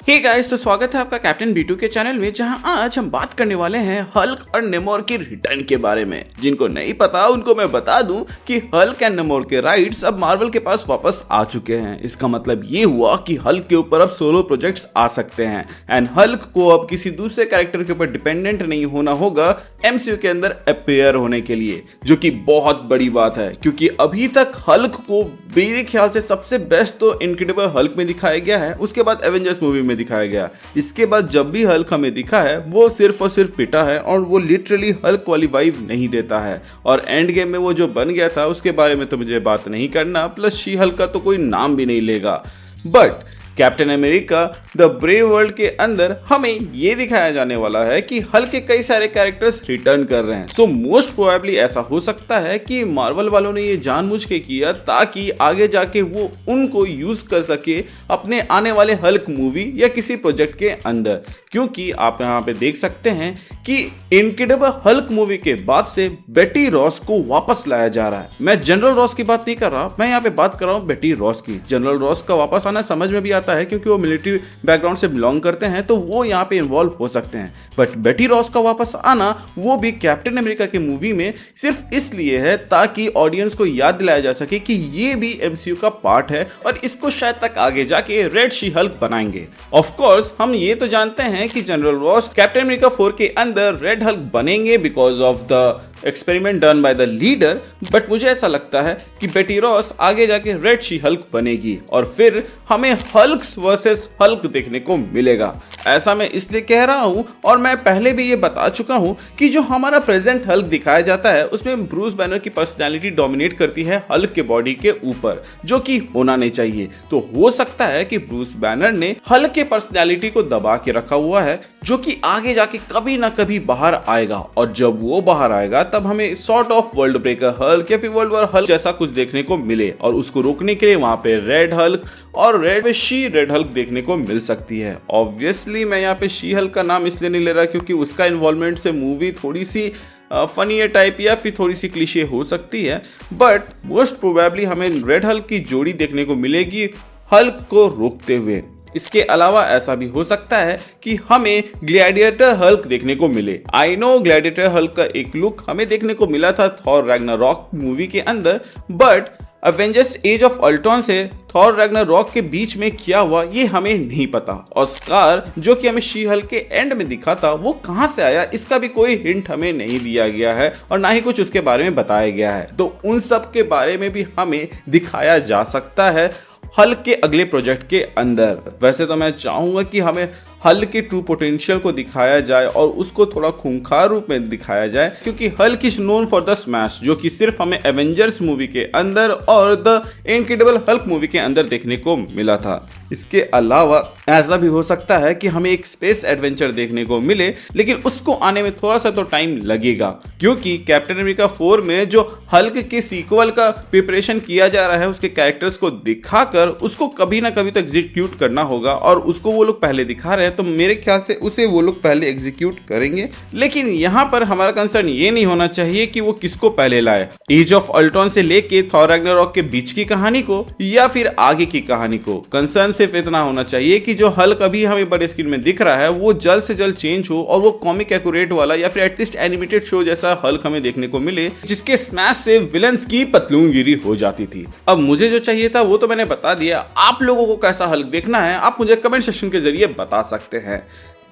Hey guys, तो स्वागत है आपका कैप्टन B2 के चैनल में, जहां आज हम बात करने वाले हैं हल्क और नेमोर के रिटर्न के बारे में। जिनको नहीं पता उनको मैं बता दूं कि हल्क एंड नेमोर के राइट्स अब मार्वल के पास वापस आ चुके हैं। इसका मतलब ये हुआ कि हल्क के ऊपर अब सोलो प्रोजेक्ट्स आ सकते हैं एंड हल्क को अब किसी दूसरे कैरेक्टर के ऊपर डिपेंडेंट नहीं होना होगा MCU के अंदर अपीयर होने के लिए, जो कि बहुत बड़ी बात है क्योंकि अभी तक हल्क को मेरे ख्याल से सबसे बेस्ट तो इनक्रेडिबल हल्क में दिखाया गया है, उसके बाद एवेंजर्स मूवी में दिखाया गया। इसके बाद जब भी हल्क हमें दिखा है वो सिर्फ और सिर्फ पिटा है और वो लिटरली हल्क वाली वाइब नहीं देता है। और एंड गेम में वो जो बन गया था उसके बारे में तो मुझे बात नहीं करना, प्लस शी हल्क का तो कोई नाम भी नहीं लेगा। But captain America the brave world के अंदर हमें ये दिखाया जाने वाला है कि हल्क के कई सारे कैरेक्टर्स रिटर्न कर रहे हैं। सो मोस्ट प्रोबेबली ऐसा हो सकता है कि मार्वल वालों ने ये जानबूझ के किया ताकि आगे जाके वो उनको यूज कर सके अपने आने वाले हल्क मूवी या किसी प्रोजेक्ट के अंदर। क्योंकि आप यहाँ पे देख सकते हैं कि इनक्रेडिबल हल्क मूवी के बाद से बेटी रॉस को वापस लाया जा रहा है। मैं जनरल रॉस की बात नहीं कर रहा, मैं यहाँ पे बात कर रहा हूँ बेटी रॉस की। जनरल रॉस का वापस आना समझ में भी आता है क्योंकि वो मिलिट्री बैकग्राउंड से बिलोंग करते हैं, तो वो यहाँ पे इन्वॉल्व हो सकते हैं। बट बेटी रॉस का वापस आना वो भी कैप्टन अमेरिका की मूवी में सिर्फ इसलिए है ताकि ऑडियंस को याद दिलाया जा सके कि ये भी MCU का पार्ट है और इसको शायद तक आगे जाके रेड शी हल्क बनाएंगे। ऑफ कोर्स हम ये तो जानते हैं कि जनरल रॉस कैप्टन अमेरिका 4 के अंदर रेड हल्क बनेंगे because of the experiment done by the leader. But मुझे ऐसा लगता है कि बेटी रॉस आगे जाके रेड शी हल्क बनेगी और फिर हमें हल्क वर्सेस हल्क देखने को मिलेगा। ऐसा मैं इसलिए कह रहा हूं और मैं पहले भी ये बता चुका हूं कि जो हमारा प्रेजेंट हल्क दिखाया जाता है उसमें ब्रूस बैनर की पर्सनैलिटी डोमिनेट करती है हल्क के बॉडी के ऊपर, जो कि होना नहीं चाहिए। तो हो सकता है कि ब्रूस बैनर ने हल्क के पर्सनैलिटी को दबा के रखा हुआ है, जो कि आगे जाके कभी ना कभी बाहर आएगा। और जब वो बाहर आएगा तब हमें sort of world breaker Hulk या फिर वर्ल्ड वॉर हल्क जैसा कुछ देखने को मिले और उसको रोकने के लिए वहां पे रेड हल्क और रेड हल्क देखने को मिल सकती है। ऑब्वियसली मैं यहाँ पे शी हल्क का नाम इसलिए नहीं ले रहा क्योंकि उसका इन्वॉल्वमेंट से मूवी थोड़ी सी फनी टाइप या फिर थोड़ी सी क्लीशे हो सकती है। बट मोस्ट प्रोबेबली हमें रेड हल्क की जोड़ी देखने को मिलेगी हल्क को रोकते हुए। इसके अलावा ऐसा भी हो सकता है कि हमें ग्लैडिएटर हल्क देखने को मिले। आई नो ग्लैडिएटर हल्क का एक लुक हमें देखने को मिला था थॉर रैग्नारॉक मूवी के अंदर, but Avengers as of Ultron से थॉर रैग्नारॉक के बीच में क्या हुआ ये हमें नहीं पता। और स्कार जो कि हमें शी हल्क के एंड में दिखा था वो कहां से आया इसका भी कोई हिंट हमें नहीं दिया गया है और ना ही कुछ उसके बारे में बताया गया है। तो उन सब के बारे में भी हमें दिखाया जा सकता है हल्क के अगले प्रोजेक्ट के अंदर। वैसे तो मैं चाहूंगा कि हमें हल्क के ट्रू पोटेंशियल को दिखाया जाए और उसको थोड़ा खूंखार रूप में दिखाया जाए, क्योंकि Hulk is known for the smash, जो कि सिर्फ हमें एवेंजर्स मूवी के अंदर और द इनक्रेडिबल हल्क मूवी के अंदर देखने को मिला था। इसके अलावा ऐसा भी हो सकता है कि हमें एक स्पेस एडवेंचर देखने को मिले, लेकिन उसको आने में थोड़ा सा तो टाइम लगेगा क्योंकि कैप्टन अमेरिका 4 में जो हल्क के सीक्वल का प्रिपरेशन किया जा रहा है उसके कैरेक्टर्स को दिखाकर उसको कभी ना कभी तो एग्जीक्यूट करना होगा और उसको वो लोग पहले दिखा रहे हैं, तो मेरे ख्याल से उसे वो लोग पहले एग्जीक्यूट करेंगे। लेकिन यहाँ पर हमारा कंसर्न ये नहीं होना चाहिए कि वो किसको पहले लाए, एज ऑफ अल्ट्रॉन से लेके थॉर रैग्नारॉक के बीच की कहानी को या फिर आगे की कहानी को। कंसर्न सिर्फ इतना होना चाहिए कि जो हल्क अभी हमें बड़े स्क्रीन में दिख रहा है वो जल्द से जल्द चेंज हो और वो कॉमिक एक्यूरेट वाला या फिर एटलीस्ट एनिमेटेड शो जैसा हल्क हमें देखने को मिले, जिसके स्मैश से विलन्स की पतलूनगिरी हो जाती थी। अब मुझे जो चाहिए था वो तो मैंने बता दिया। आप लोगों को कैसा हल्क देखना है आप मुझे कमेंट सेक्शन के जरिए बता सकते हैं।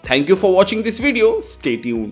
Thank you for watching this video, stay tuned.